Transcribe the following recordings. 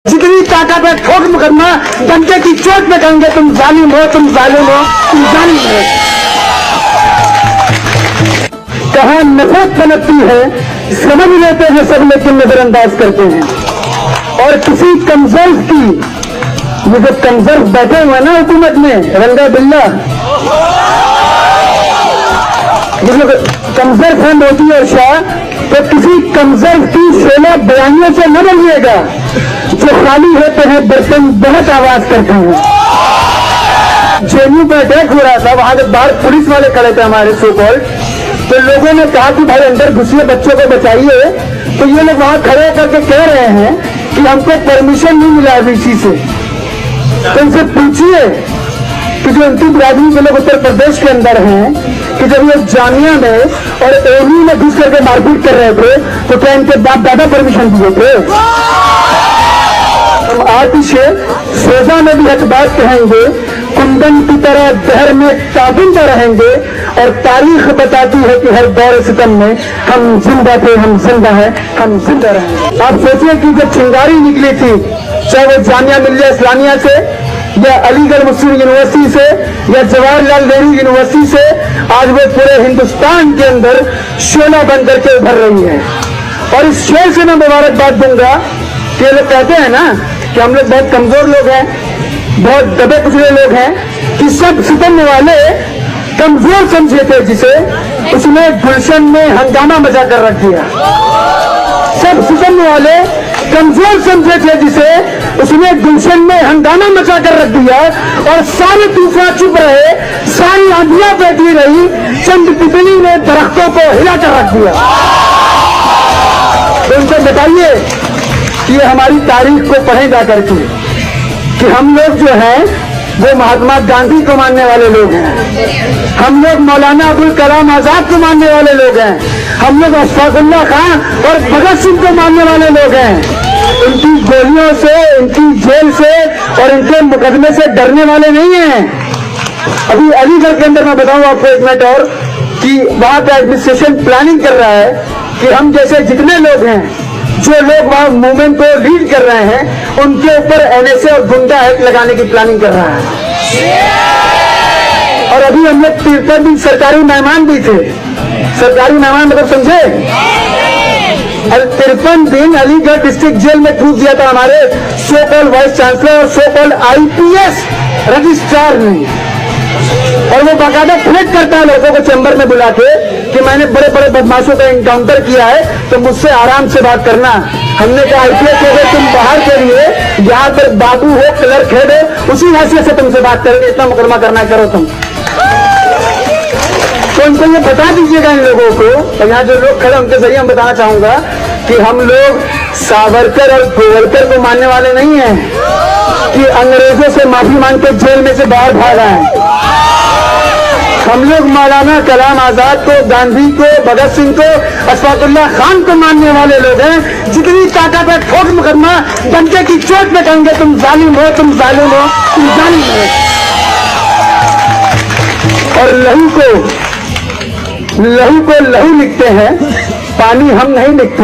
जितनी ताकत है ठोक मुकदमा डंडे की चोट में कहेंगे तुम जालिम हो, तुम जालिम हो, तुम जालिम हो। कहाँ नफरत पनपती है समझ लेते हैं सब, लेकिन नजरअंदाज करते हैं। और किसी कमजोर की, ये जो कमजोर बैठे हुए ना हुकूमत में रंगा बिल्ला, मतलब कमजोर फंड होती है शाह, तो किसी कमजोर की 16 बयानियों से न बनिएगा। जो खाली होते हैं बर्तन बहुत आवाज करते हैं। जेएनयू पर अटैक हो रहा था, वहां के बाहर पुलिस वाले खड़े थे हमारे सो कॉल्ड, तो लोगों ने कहा कि भाई अंदर घुसिए, बच्चों को बचाइए। तो ये लोग वहां खड़े करके कह रहे हैं कि हमको परमिशन नहीं मिला वीसी से। तो इनसे पूछिए कि जो अंतिम बिरादरी के लोग उत्तर प्रदेश के अंदर हैं, कि जब ये जामिया में और एवी में घुस करके मारपीट कर रहे थे, तो क्या इनके बाप दादा परमिशन दिए थे? हम आतिशे सोजा में भी हक बात कहेंगे, कुंदन की तरह दहर में ताबिंदा रहेंगे। और तारीख बताती है कि हर दौर सितम में हम जिंदा थे, हम जिंदा हैं, हम जिंदा रहेंगे। आप सोचिए कि जब चिंगारी निकली थी, चाहे वो जामिया मिल्लिया इस्लामिया से या अलीगढ़ मुस्लिम यूनिवर्सिटी से या जवाहरलाल नेहरू यूनिवर्सिटी से, आज वो पूरे हिंदुस्तान के अंदर शोला बन करके उभर रही है। और इस शेर से मैं मुबारकबाद दूंगा कि लोग कहते हैं ना कि हम लोग बहुत कमजोर लोग हैं, बहुत दबे कुचले लोग हैं, कि सब सितम वाले कमजोर समझे थे जिसे, उसने गुलशन में हंगामा मचा कर रख दिया। सब सितम वाले कमजोर समझे थे जिसे, उसने गुलशन में हंगामा मचा कर रख दिया। और सारे तूफान चुप रहे, सारी आंधियां बैठी रही, चंद तितली ने दरख्तों को हिला कर रख दिया। तो उनसे बताइए कि ये हमारी तारीख को पढ़े जा करके कि हम लोग जो हैं वो महात्मा गांधी को मानने वाले लोग हैं, हम लोग मौलाना अबुल कलाम आजाद को मानने वाले लोग हैं, हम लोग अशफाकुल्लाह खान और भगत सिंह को मानने वाले लोग हैं। इनकी गोलियों से, इनकी जेल से और इनके मुकदमे से डरने वाले नहीं हैं। अभी अलीगढ़ के अंदर मैं बताऊं आपको एक मिनट और, कि वहां का एडमिनिस्ट्रेशन प्लानिंग कर रहा है कि हम जैसे जितने लोग हैं, जो लोग वहां मूवमेंट को लीड कर रहे हैं, उनके ऊपर एनएसए और गुंडा एक्ट लगाने की प्लानिंग कर रहा है। और अभी हम लोग 53 दिन सरकारी मेहमान भी थे। सरकारी मेहमान मतलब समझे, 53 दिन अलीगढ़ डिस्ट्रिक्ट जेल में ठूस दिया था हमारे सो कॉल्ड वाइस चांसलर और सो कॉल्ड आईपीएस रजिस्ट्रार ने। और वो बाकायदा थ्रेट करता है लोगों को चैम्बर में बुला के कि मैंने बड़े बड़े बदमाशों का इनकाउंटर किया है, तो मुझसे आराम से बात करना। हमने कहा आईपीएस हो गए तुम बाहर के लिए, यहाँ पर बाबू हो, क्लर्क हेड हो, उसी हैसियत से तुमसे बात करेंगे, इतना मुकदमा करना करो तुम। तो उनको ये बता दीजिएगा इन लोगों को, और यहाँ जो लोग खड़े उनके जरिए हम बताना चाहूंगा कि हम लोग सावरकर और गोवरकर को मानने वाले नहीं हैं कि अंग्रेजों से माफी मांग के जेल में से बाहर भागा है। हम लोग मौलाना कलाम आजाद को, गांधी को, भगत सिंह को, अशफाकुल्लाह खान को मानने वाले लोग हैं। जितनी ताकत है ठोक मुकदमा डंडे की चोट में कहेंगे तुम जालिम हो, तुम जालिम हो, तुम जालिम हो। और लहू को लहू लिखते हैं, पानी हम नहीं लिखते।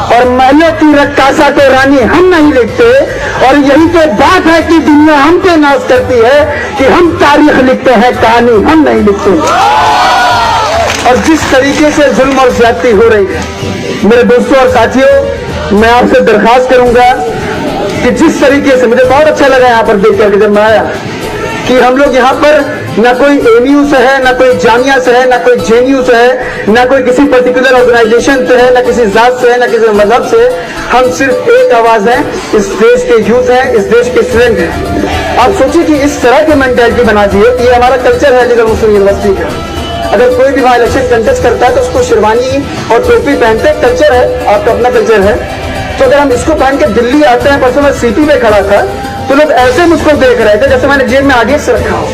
और महलों की रक्कासा को रानी हम नहीं लिखते। और यही तो बात है कि दुनिया हम पे नाज करती है कि हम तारीख लिखते हैं, कहानी हम नहीं लिखते। और जिस तरीके से जुल्म और ज्यादती हो रही है, मेरे दोस्तों और साथियों, मैं आपसे दरखास्त करूंगा कि जिस तरीके से मुझे बहुत अच्छा लगा यहाँ पर देख करके जब मैं आया, कि हम लोग यहाँ पर ना कोई एमयू से है, ना कोई जामिया से है, ना कोई जेएनयू से है, ना कोई किसी पर्टिकुलर ऑर्गेनाइजेशन से है, ना किसी जात से है, ना किसी मजहब से। हम सिर्फ एक आवाज है, इस देश के यूथ हैं, इस देश के स्टूडेंट हैं। आप सोचिए कि इस तरह की मेंटालिटी बना दिए कि ये हमारा कल्चर है अलीगढ़ मुस्लिम यूनिवर्सिटी का। अगर कोई भी वहां इलेक्शन कंटेस्ट करता है तो उसको शेरवानी और टोपी पहनते, कल्चर है, आपका अपना कल्चर है। तो अगर हम इसको पहन के दिल्ली आते हैं, परसों मैं सीपी पे खड़ा था, तो लोग ऐसे मुझको देख रहे थे जैसे मैंने जेब में आगे से रखा हो।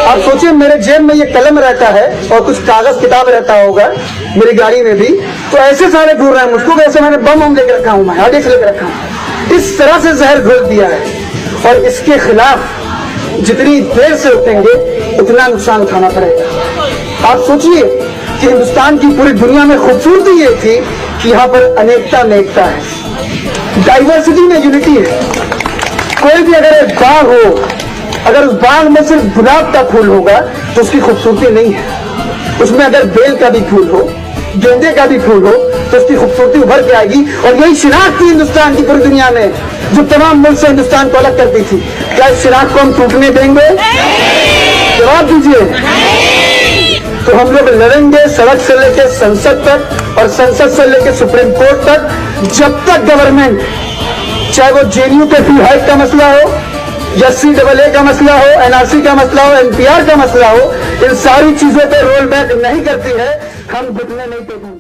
आप सोचिए मेरे जेब में ये कलम रहता है और कुछ कागज किताब रहता होगा मेरी गाड़ी में भी, तो ऐसे सारे घूर रहे हैं मुझको जैसे मैंने बम लेकर रखा हूं, मैं आगे से लेकर रखा हूं। इस तरह से जहर घोल दिया है। और इसके खिलाफ जितनी देर से उठेंगे उतना नुकसान उठाना पड़ेगा। आप सोचिए कि हिंदुस्तान की पूरी दुनिया में खूबसूरती ये थी कि यहाँ पर अनेकता में एकता है, डाइवर्सिटी में यूनिटी है। कोई भी अगर एक बाग हो, अगर उस बाग में सिर्फ गुलाब का फूल होगा तो उसकी खूबसूरती नहीं है। उसमें अगर बेल का भी फूल हो, गेंदे का भी फूल हो तो उसकी खूबसूरती उभर के आएगी। और यही शिनाख्त थी हिंदुस्तान की पूरी दुनिया में, जो तमाम मुल्क से हिंदुस्तान को अलग करती थी। क्या इस शिनाख्त को हम टूटने देंगे? जवाब दीजिए। तो हम लोग लड़ेंगे सड़क से लेकर संसद तक और संसद से लेकर सुप्रीम कोर्ट तक, जब तक गवर्नमेंट, चाहे वो जेएनयू के फी हाइक का मसला हो या CAA का मसला हो, NRC का मसला हो, NPR का मसला हो, इन सारी चीजों पे रोल बैक नहीं करती है, हम घुटने नहीं टेकेंगे।